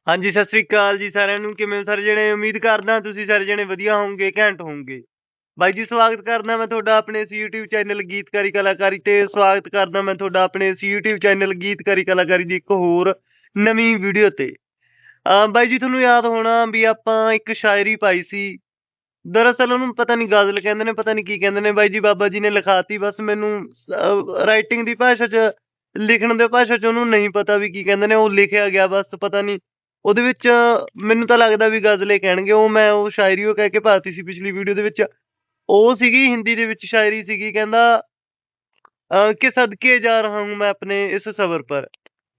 हाँ जी, सत श्री अकाल जी साਰਿਆਂ ਨੂੰ। ਕਿਵੇਂ ਹੋ ਸਾਰੇ ਜਣੇ? ਉਮੀਦ ਕਰਦਾ ਤੁਸੀਂ ਸਾਰੇ ਜਣੇ ਵਧੀਆ ਹੋਵੋਗੇ, ਘੈਂਟ ਹੋਵੋਗੇ। ਬਾਈ ਜੀ ਸਵਾਗਤ ਕਰਦਾ ਮੈਂ ਤੁਹਾਡਾ ਆਪਣੇ ਇਸ YouTube ਚੈਨਲ ਗੀਤਕਾਰੀ ਕਲਾਕਾਰੀ ਤੇ। ਸਵਾਗਤ ਕਰਦਾ ਮੈਂ ਤੁਹਾਡਾ ਆਪਣੇ ਇਸ YouTube ਚੈਨਲ ਗੀਤਕਾਰੀ ਕਲਾਕਾਰੀ ਦੀ ਇੱਕ ਹੋਰ ਨਵੀਂ ਵੀਡੀਓ ਤੇ। ਬਾਈ ਜੀ ਤੁਹਾਨੂੰ ਯਾਦ ਹੋਣਾ ਵੀ ਆਪਾਂ ਇੱਕ ਸ਼ਾਇਰੀ ਪਾਈ ਸੀ। ਦਰਅਸਲ ਉਹਨੂੰ ਪਤਾ ਨਹੀਂ ਗਜ਼ਲ ਕਹਿੰਦੇ ਨੇ, ਪਤਾ ਨਹੀਂ ਕੀ ਕਹਿੰਦੇ ਨੇ। ਬਾਈ ਜੀ ਬਾਬਾ ਜੀ ਨੇ ਲਿਖਾਤੀ, ਬਸ ਮੈਨੂੰ ਰਾਈਟਿੰਗ ਦੀ ਭਾਸ਼ਾ 'ਚ, ਲਿਖਣ ਦੇ ਭਾਸ਼ਾ 'ਚ ਉਹਨੂੰ ਨਹੀਂ ਪਤਾ ਵੀ ਕੀ ਕਹਿੰਦੇ ਨੇ। ਉਹ ਲਿਖਿਆ ਗਿਆ ਬਸ, ਪਤਾ ਨਹੀਂ ਉਹਦੇ ਵਿੱਚ ਮੈਨੂੰ ਤਾਂ ਲੱਗਦਾ ਵੀ ਗਜ਼ਲੇ ਕਹਿਣਗੇ। ਮੈਂ ਉਹ ਸ਼ਾਇਰੀ ਉਹ ਕਹਿ ਕੇ ਪਾਤੀ ਸੀ ਪਿਛਲੀ ਵੀਡੀਓ ਦੇ ਵਿੱਚ। ਉਹ ਸੀਗੀ ਹਿੰਦੀ ਦੇ ਵਿੱਚ ਸ਼ਾਇਰੀ ਸੀਗੀ, ਕਹਿੰਦਾ ਕਿ ਸਦਕੇ ਜਾ ਰਹਾ ਹੂੰ ਮੈਂ ਆਪਣੇ ਇਸ ਸਬਰ ਪਰ।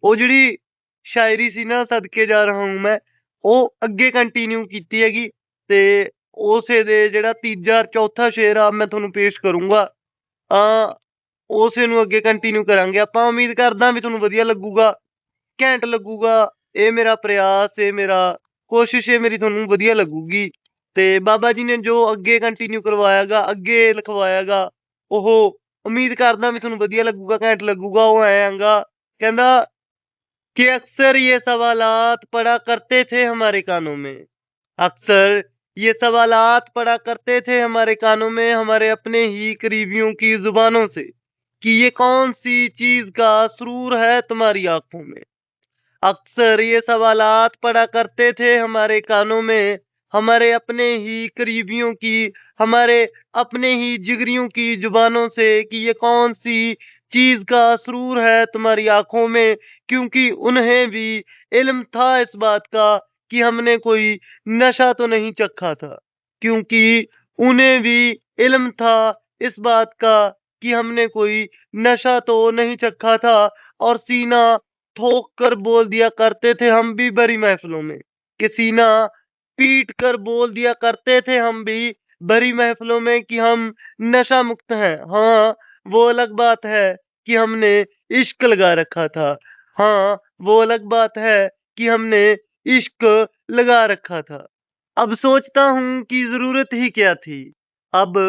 ਉਹ ਜਿਹੜੀ ਸ਼ਾਇਰੀ ਸੀ ਨਾ, ਸਦਕੇ ਜਾ ਰਹਾ ਹੂੰ ਮੈਂ, ਉਹ ਅੱਗੇ ਕੰਟੀਨਿਊ ਕੀਤੀ ਹੈਗੀ। ਤੇ ਉਸੇ ਦੇ ਜਿਹੜਾ ਤੀਜਾ ਚੌਥਾ ਸ਼ੇਰ ਆ ਮੈਂ ਤੁਹਾਨੂੰ ਪੇਸ਼ ਕਰੂੰਗਾ। ਉਸੇ ਨੂੰ ਅੱਗੇ ਕੰਟੀਨਿਊ ਕਰਾਂਗੇ ਆਪਾਂ। ਉਮੀਦ ਕਰਦਾ ਵੀ ਤੁਹਾਨੂੰ ਵਧੀਆ ਲੱਗੂਗਾ, ਘੈਂਟ ਲੱਗੂਗਾ। ਇਹ ਮੇਰਾ ਪ੍ਰਯਾਸ, ਇਹ ਮੇਰਾ ਕੋਸ਼ਿਸ਼, ਇਹ ਮੇਰੀ ਤੁਹਾਨੂੰ ਵਧੀਆ ਲੱਗੂਗੀ। ਤੇ ਬਾਬਾ ਜੀ ਨੇ ਜੋ ਅੱਗੇ ਕੰਟੀਨਿਊ ਕਰਵਾਇਆਗਾ, ਅੱਗੇ ਲਿਖਵਾਇਆਗਾ, ਉਹ ਉਮੀਦ ਕਰਦਾ ਵੀ ਤੁਹਾਨੂੰ ਵਧੀਆ ਲੱਗੂਗਾ, ਘੈਂਟ ਲੱਗੂਗਾ। ਉਹ ਆਏਗਾ, ਕਹਿੰਦਾ कि अक्सर ये सवालात पढ़ा करते थे हमारे कानों में, अक्सर ये सवालात पढ़ा करते थे हमारे कानों में, हमारे अपने ही करीबियों की जुबानों से, कि ये कौन सी चीज का सुरूर है तुम्हारी आंखों में। अक्सर ये सवालात पढ़ा करते थे हमारे कानों में, हमारे अपने ही करीबियों की, हमारे अपने ही जिगरियों की जुबानों से, कि ये कौन सी चीज का सुरूर है तुम्हारी आंखों में। क्योंकि उन्हें भी इल्म था इस बात का कि हमने कोई नशा तो नहीं चखा था, क्योंकि उन्हें भी इल्म था इस बात का कि हमने कोई नशा तो नहीं चखा था। और सीना ठोक कर बोल दिया करते थे हम भी बड़ी महफिलों में, कि सीना पीट कर बोल दिया करते थे हम भी बड़ी महफिलों में कि हम नशा मुक्त हैं। हाँ वो अलग बात है कि हमने इश्क लगा रखा था, हाँ वो अलग बात है कि हमने इश्क लगा रखा था। अब सोचता हूँ कि जरूरत ही क्या थी, अब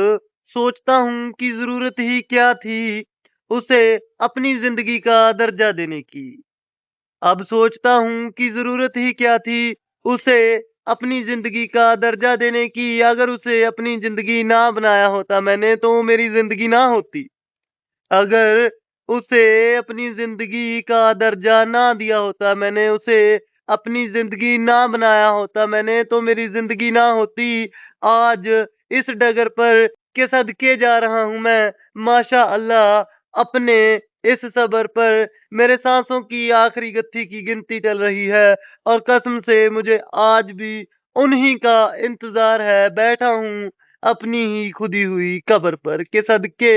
सोचता हूँ कि जरूरत ही क्या थी उसे अपनी जिंदगी का दर्जा देने की। अब सोचता हूँ कि जरूरत ही क्या थी उसे अपनी जिंदगी का दर्जा देने की। अगर उसे अपनी जिंदगी ना बनाया होता मैंने तो मेरी जिंदगी ना होती। अगर उसे अपनी जिंदगी का दर्जा ना दिया होता मैंने, उसे अपनी जिंदगी ना बनाया होता मैंने, तो मेरी जिंदगी ना होती। आज इस डगर पर के सदके जा रहा हूं मैं, माशा अल्लाह अपने इस सबर पर। मेरे सांसों की आखिरी गत्थी की गिनती चल रही है, और कसम से मुझे आज भी उन्हीं का इंतजार है। बैठा हूं अपनी ही खुदी हुई कब्र पर, के सदके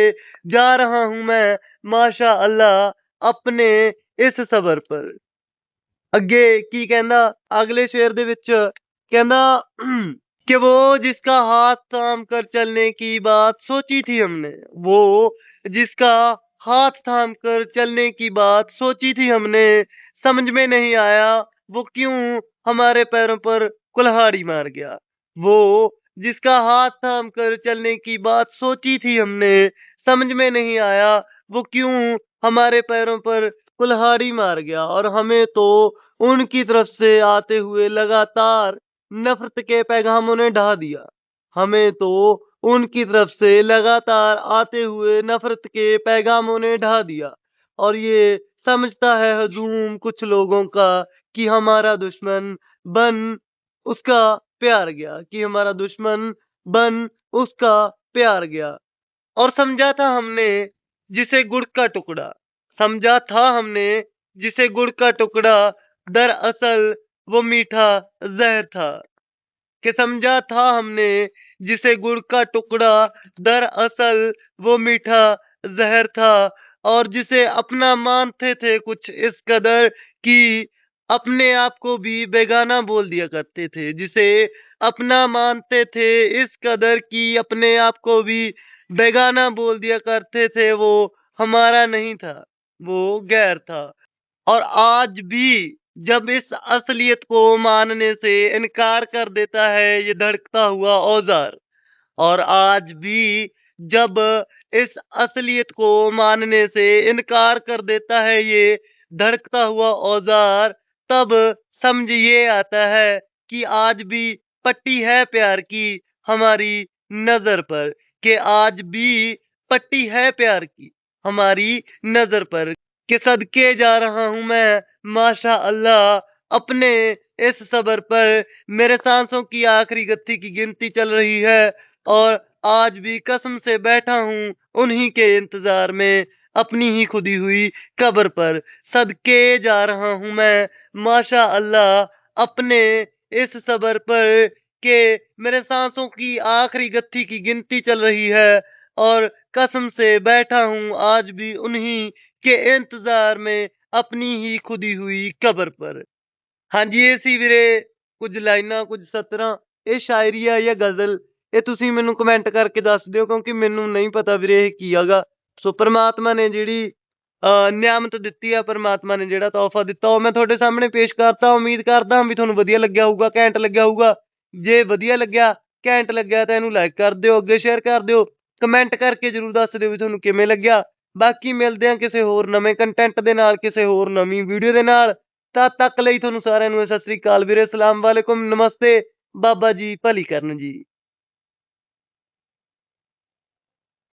जा रहा हूं मैं, माशा अल्लाह अपने इस सबर पर। ਅੱਗੇ ਕੀ ਕਹਿੰਦਾ ਅਗਲੇ ਸ਼ੇਰ ਦੇ ਵਿੱਚ, ਕਹਿੰਦਾ कि वो जिसका हाथ थाम कर चलने की बात सोची थी हमने, वो जिसका हाथ थाम कर चलने की बात सोची थी हमने, समझ में नहीं आया वो क्यों हमारे पैरों पर कुल्हाड़ी मार गया। वो जिसका हाथ थाम कर चलने की बात सोची थी हमने, समझ में नहीं आया वो क्यों हमारे पैरों पर कुल्हाड़ी मार गया। और हमें तो उनकी तरफ से आते हुए लगातार नफरत के पैगामों ने ढा दिया, हमें तो उनकी तरफ से लगातार आते हुए नफरत के पैगामों ने ढा दिया। और ये समझता है हजूम कुछ लोगों का कि हमारा दुश्मन बन उसका प्यार गया, कि हमारा दुश्मन बन उसका प्यार गया। और समझा था हमने जिसे गुड़ का टुकड़ा, समझा था हमने जिसे गुड़ का टुकड़ा, दरअसल वो मीठा जहर था। कि समझा था हमने जिसे गुड़ का टुकड़ा, दरअसल वो मीठा जहर था। और जिसे अपना मानते थे कुछ इस कदर कि अपने आप को भी बेगाना बोल दिया करते थे, जिसे अपना मानते थे इस कदर कि अपने आप को भी बेगाना बोल दिया करते थे, वो हमारा नहीं था, वो गैर था। और आज भी जब इस असलियत को मानने से इनकार कर देता है ये धड़कता हुआ औजार, और आज भी जब इस असलियत को मानने से इनकार कर देता है ये धड़कता हुआ औजार, तब समझ ये आता है कि आज भी पट्टी है प्यार की हमारी नजर पर, कि आज भी पट्टी है प्यार की हमारी नजर पर, कि सदके जा रहा हूं मैं माशा अल्लाह अपने इस सबर पर। मेरे सांसों की आखिरी गत्थी की गिनती चल रही है और आज भी कसम से बैठा हूं उन्हीं के इंतजार में अपनी ही खुदी हुई कब्र पर। सदके जा रहा हूं मैं माशा अल्लाह अपने इस सबर पर, के मेरे सांसों की आखिरी गत्थी की गिनती चल रही है और कसम से बैठा हूं आज भी उन्हीं के इंतजार में अपनी ही खुदी हुई कब्र पर। ਹਾਂਜੀ ਇਹ ਸੀ ਵੀਰੇ ਕੁਝ ਲਾਈਨਾਂ, ਕੁਝ ਸਤਰਾਂ। ਇਹ ਸ਼ਾਇਰੀ ਆ ਜਾਂ ਗ਼ਜ਼ਲ, ਇਹ ਤੁਸੀਂ ਮੈਨੂੰ ਕਮੈਂਟ ਕਰਕੇ ਦੱਸ ਦਿਓ ਕਿਉਂਕਿ ਮੈਨੂੰ ਨਹੀਂ ਪਤਾ ਵੀਰੇ ਇਹ ਕੀ ਹੈਗਾ। ਸੋ ਪ੍ਰਮਾਤਮਾ ਨੇ ਜਿਹੜੀ ਨਿਆਮਤ ਦਿੱਤੀ ਆ, ਪ੍ਰਮਾਤਮਾ ਨੇ ਜਿਹੜਾ ਤੋਹਫਾ ਦਿੱਤਾ ਉਹ ਮੈਂ ਤੁਹਾਡੇ ਸਾਹਮਣੇ ਪੇਸ਼ ਕਰਤਾ। ਉਮੀਦ ਕਰਦਾ ਹਾਂ ਵੀ ਤੁਹਾਨੂੰ ਵਧੀਆ ਲੱਗਿਆ ਹੋਊਗਾ, ਘੈਂਟ ਲੱਗਿਆ ਹੋਊਗਾ। ਜੇ ਵਧੀਆ ਲੱਗਿਆ, ਘੈਂਟ ਲੱਗਿਆ ਤਾਂ ਇਹਨੂੰ ਲਾਈਕ ਕਰ ਦਿਓ, ਅੱਗੇ ਸ਼ੇਅਰ ਕਰ ਦਿਓ, ਕਮੈਂਟ ਕਰਕੇ ਜ਼ਰੂਰ ਦੱਸ ਦਿਓ ਵੀ ਤੁਹਾਨੂੰ ਕਿਵੇਂ ਲੱਗਿਆ। ਬਾਕੀ ਮਿਲਦੇ ਹਾਂ ਕਿਸੇ ਹੋਰ ਨਵੇਂ ਕੰਟੈਂਟ ਦੇ ਨਾਲ, ਕਿਸੇ ਹੋਰ ਨਵੀਂ ਵੀਡੀਓ ਦੇ ਨਾਲ। ਤਦ ਤੱਕ ਲਈ ਤੁਹਾਨੂੰ ਸਾਰਿਆਂ ਨੂੰ ਸਤਿ ਸ੍ਰੀ ਅਕਾਲ ਵੀਰੇ, ਸਲਾਮ ਵਾਲੇਕੁਮ, ਨਮਸਤੇ, ਬਾਬਾ ਜੀ ਭਲੀ ਕਰਨ ਜੀ।